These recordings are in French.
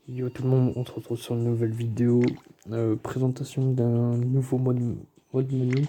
Yo tout le monde, on se retrouve sur une nouvelle vidéo, présentation d'un nouveau mode menu,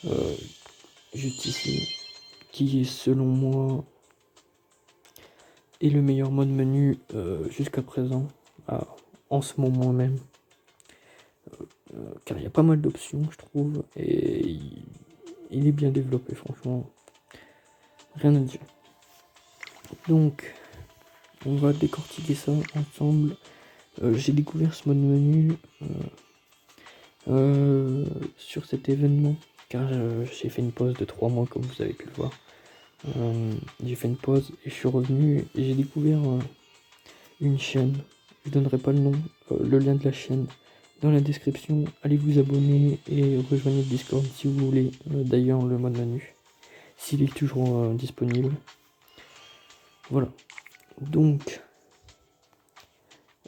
euh, juste ici, qui selon moi est le meilleur mode menu jusqu'à présent, en ce moment même, car il y a pas mal d'options je trouve, et il est bien développé franchement, rien à dire. Donc on va décortiquer ça ensemble. J'ai découvert ce mode menu sur cet événement, car j'ai fait une pause de 3 mois comme vous avez pu le voir. J'ai fait une pause et je suis revenu et j'ai découvert une chaîne. Je donnerai pas le nom, le lien de la chaîne dans la description. Allez vous abonner et rejoignez le Discord si vous voulez. D'ailleurs le mode menu, s'il est toujours disponible. Voilà. Donc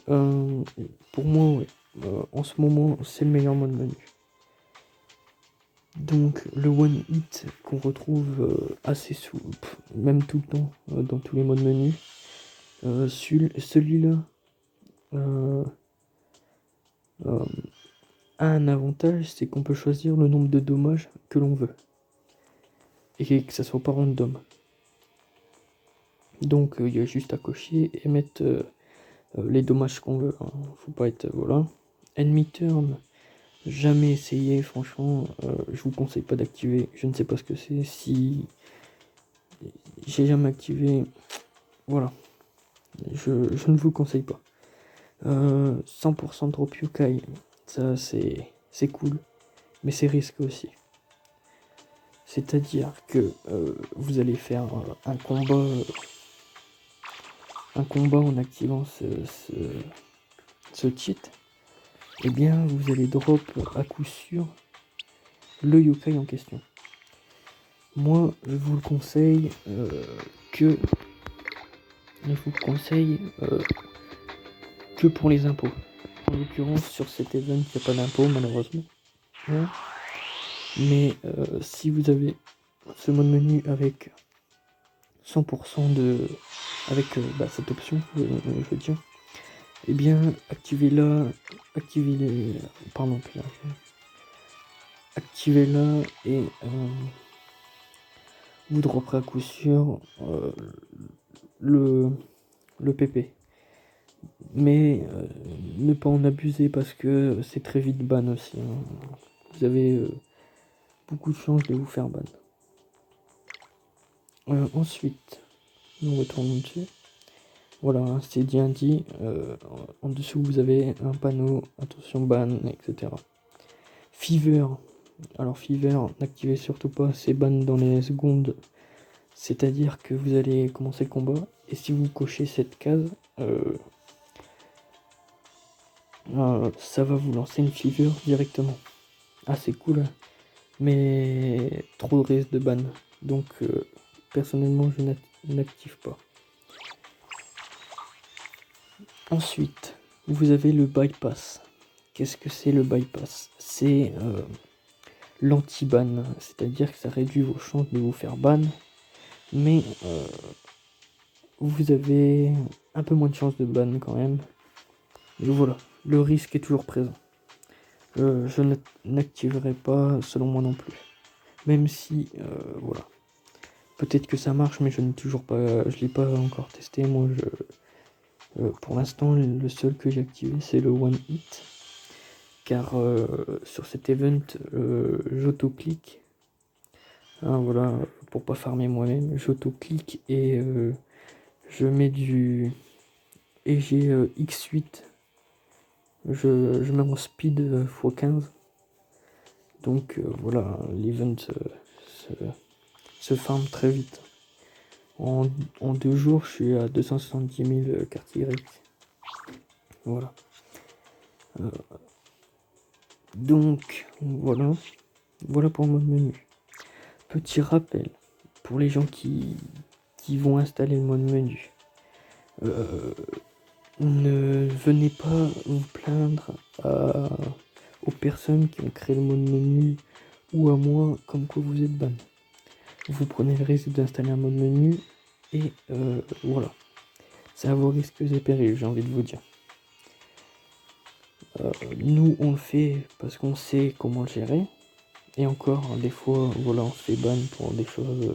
pour moi, ouais, en ce moment c'est le meilleur mode menu. Donc le one hit qu'on retrouve assez même tout le temps dans tous les modes menus. Celui-là euh, euh, a un avantage, c'est qu'on peut choisir le nombre de dommages que l'on veut et que ça soit pas random. Donc il y a juste à cocher et mettre les dommages qu'on veut, hein. Faut pas être voilà. Enemy turn, jamais essayé franchement. Je vous conseille pas d'activer. Je ne sais pas ce que c'est. Si j'ai jamais activé, voilà. Je ne vous conseille pas. 100% drop yokai, ça c'est cool, mais c'est risqué aussi. C'est-à-dire que vous allez faire un combat en activant ce cheat, et bien vous allez drop à coup sûr le yokai en question. Moi je vous le conseille que que pour les impôts. En l'occurrence sur cet event il n'y a pas d'impôt malheureusement. Ouais. Mais si vous avez ce mode menu avec 100% avec cette option, je veux dire, et bien activez-la, pardon, activez-la et vous dropperez à coup sûr le, le PP. Mais ne pas en abuser parce que c'est très vite ban aussi, hein. Vous avez beaucoup de chances de vous faire ban. Ensuite, nous retournons dessus. Voilà, hein, c'est bien dit. En dessous, vous avez un panneau, attention ban, etc. Fever. Alors, Fever, n'activez surtout pas, c'est ban dans les secondes. C'est-à-dire que vous allez commencer le combat. Et si vous cochez cette case, ça va vous lancer une Fever directement. Ah, c'est cool, hein. Mais trop de risque de ban. Donc, personnellement, je n'active pas. Ensuite, vous avez le bypass. Qu'est-ce que c'est le bypass? C'est l'anti-ban, c'est-à-dire que ça réduit vos chances de vous faire ban, mais vous avez un peu moins de chances de ban quand même. Et voilà, le risque est toujours présent. Je n'activerai pas selon moi non plus. Même si, voilà. Peut-être que ça marche, mais je l'ai pas encore testé. Moi, pour l'instant, le seul que j'ai activé, c'est le one hit. Car sur cet event, j'auto-clique. Hein, voilà, pour pas farmer moi-même, j'auto-clique et je mets du. Et j'ai X8. Je mets en speed x15. Donc voilà, l'event se farm très vite. En 2 jours, je suis à 270 000 cartes Y. Voilà. Donc voilà pour mon menu. Petit rappel pour les gens qui vont installer le mode menu. Ne venez pas vous plaindre aux personnes qui ont créé le mode menu ou à moi comme quoi vous êtes ban. Vous prenez le risque d'installer un mode menu et voilà. C'est à vos risques et périls, j'ai envie de vous dire. Nous, on le fait parce qu'on sait comment le gérer. Et encore, des fois, voilà, on se fait ban pour des choses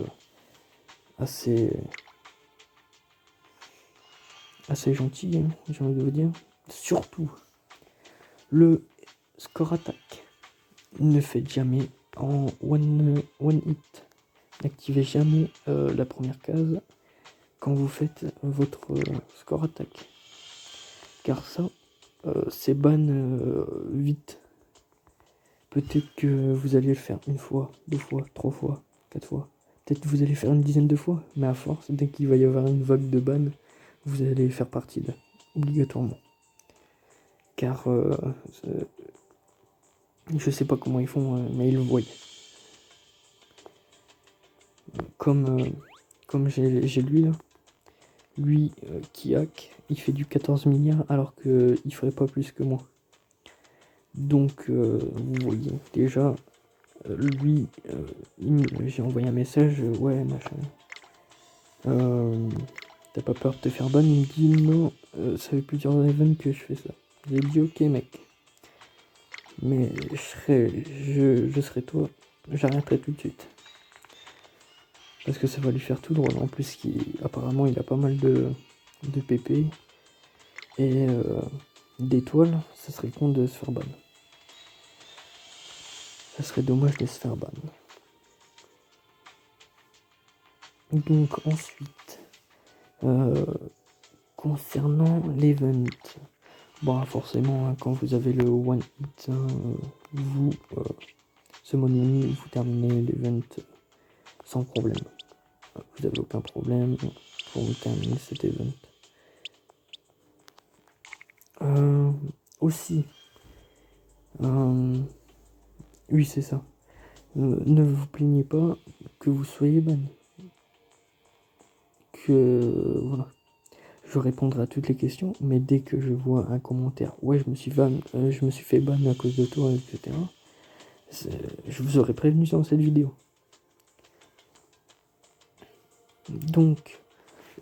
assez, assez gentilles, hein, j'ai envie de vous dire. Surtout, le score attaque. Ne faites jamais en one hit. N'activez jamais la première case quand vous faites votre score attaque. Car ça, c'est ban vite. Peut-être que vous allez le faire une fois, 2 fois, 3 fois, 4 fois. Peut-être que vous allez faire une dizaine de fois. Mais à force, dès qu'il va y avoir une vague de ban, vous allez faire partie d'eux. Obligatoirement. Car je sais pas comment ils font, mais ils le voient. Comme j'ai lui là. Lui qui hack, il fait du 14 milliards alors qu'il ferait pas plus que moi. Donc vous voyez, déjà, lui, j'ai envoyé un message, ouais, machin. T'as pas peur de te faire ban? Il me dit non, ça fait plusieurs events que je fais ça. J'ai dit ok mec. Mais je serai toi, j'arrêterai tout de suite. Parce que ça va lui faire tout drôle. En plus, apparemment, il a pas mal de PP. Et d'étoiles, ça serait con de se faire ban. Ça serait dommage de se faire ban. Donc ensuite, concernant l'event, bon forcément hein, quand vous avez le one hit, vous ce mode menu, vous terminez l'event sans problème. Vous n'avez aucun problème pour vous terminer cet event. Aussi, oui c'est ça. Ne vous plaignez pas que vous soyez ban. Que voilà. Je répondrai à toutes les questions, mais dès que je vois un commentaire, ouais, je me suis fait ban à cause de toi, etc. Je vous aurais prévenu dans cette vidéo. Donc,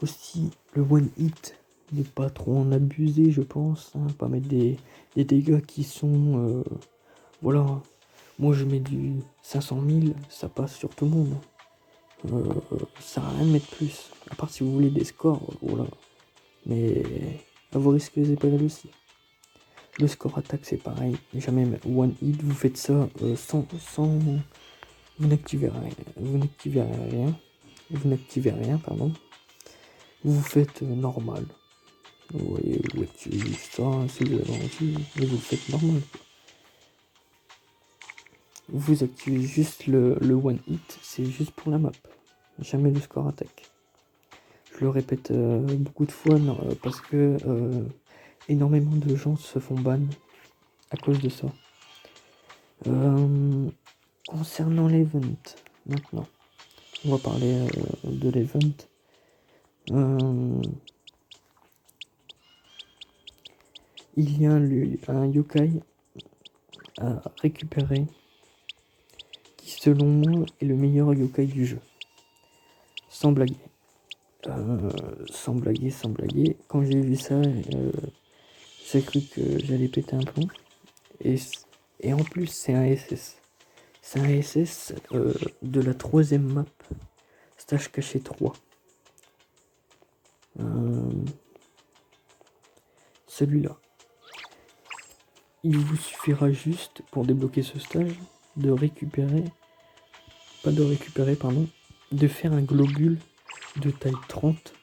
aussi, le one hit, ne pas trop en abuser, je pense, hein, pas mettre des dégâts qui sont, voilà. Moi, je mets du 500 000, ça passe sur tout le monde. Ça sert à rien de mettre plus, à part si vous voulez des scores, voilà. Mais à vos risques et périls aussi. Le score attaque c'est pareil, jamais one hit, vous faites ça sans vous n'activez rien, pardon. Vous faites normal. Vous voyez, vous activez juste ça, si vous avez envie, mais vous le faites normal. Vous activez juste le one hit, c'est juste pour la map, jamais le score attaque. Je le répète beaucoup de fois parce que énormément de gens se font ban à cause de ça. Concernant l'event, maintenant, on va parler de l'event. Il y a un yokai à récupérer qui, selon moi, est le meilleur yokai du jeu. Sans blaguer. Sans blaguer. Quand j'ai vu ça, j'ai cru que j'allais péter un plomb. Et en plus, c'est un SS. C'est un SS de la 3ème map. Stage caché 3. Celui-là. Il vous suffira juste, pour débloquer ce stage, de faire un globule de taille 30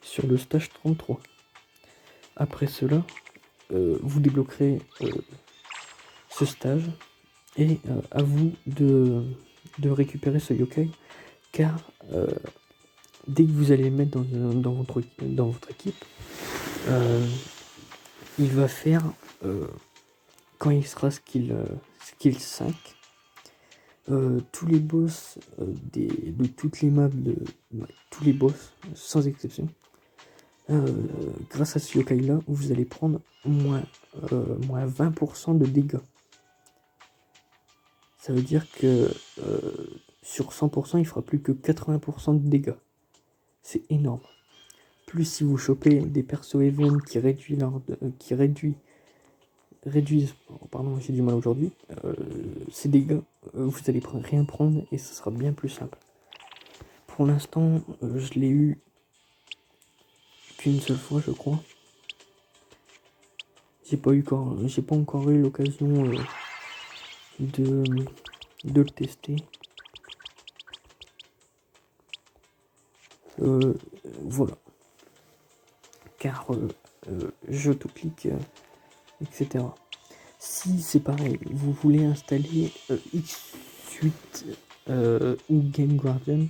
sur le stage 33. Après cela, vous débloquerez ce stage et à vous de récupérer ce yokai, car dès que vous allez le mettre dans votre équipe, il va faire, quand il sera skill 5, tous les boss de toutes les maps, tous les boss sans exception, grâce à ce yokai là, vous allez prendre moins 20% de dégâts. Ça veut dire que sur 100%, il fera plus que 80% de dégâts. C'est énorme. Plus si vous chopez des persos event qui réduit réduisent, pardon, j'ai du mal aujourd'hui, ces dégâts, vous allez rien prendre et ce sera bien plus simple. Pour l'instant, je l'ai eu qu'une seule fois, je crois. J'ai pas encore eu l'occasion de le tester. Voilà. Car je clique, etc. Si c'est pareil, vous voulez installer X8 ou Game Guardian,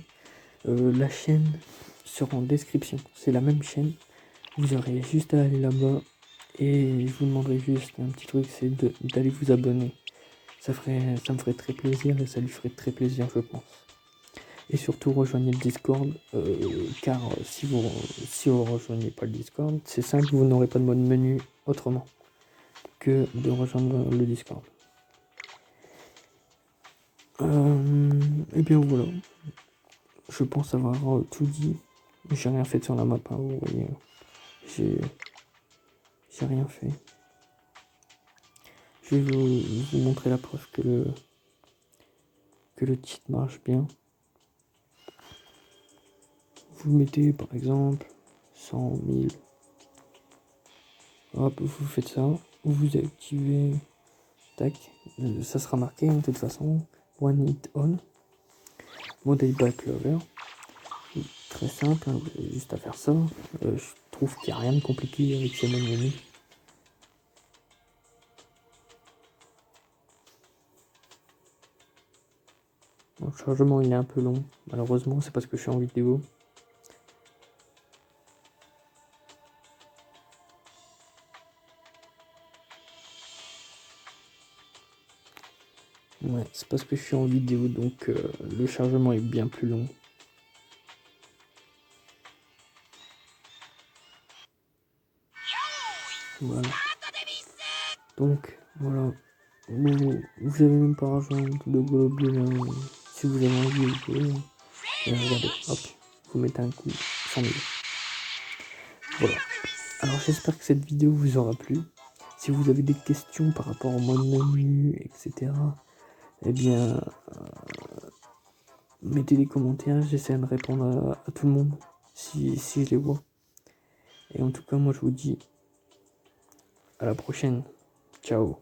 la chaîne sera en description. C'est la même chaîne. Vous aurez juste à aller là-bas et je vous demanderai juste un petit truc, c'est d'aller vous abonner. Ça me ferait très plaisir et ça lui ferait très plaisir, je pense. Et surtout rejoignez le Discord, car si vous rejoignez pas le Discord, c'est simple, vous n'aurez pas de mode menu autrement que de rejoindre le Discord. Et bien voilà, je pense avoir tout dit. J'ai rien fait sur la map, hein, vous voyez, j'ai rien fait. Je vais vous montrer la preuve que le cheat marche bien. Vous mettez par exemple 100 000. Hop, vous faites ça. Vous activez. Tac. Ça sera marqué de toute façon. One hit on. Model back lover. Très simple, hein, vous avez juste à faire ça. Je trouve qu'il n'y a rien de compliqué avec ces menus. Le chargement il est un peu long. Malheureusement, c'est parce que je suis en vidéo. Ouais, c'est parce que je suis en vidéo, donc le chargement est bien plus long. Voilà. Donc, voilà. Vous avez même pas rejoint de Globule. Si vous avez envie de jouer, regardez, hop, vous mettez un coup, 100 000. Voilà. Alors j'espère que cette vidéo vous aura plu. Si vous avez des questions par rapport au mode menu, etc., eh bien, mettez des commentaires, j'essaie de répondre à tout le monde si je les vois. Et en tout cas, moi je vous dis à la prochaine. Ciao.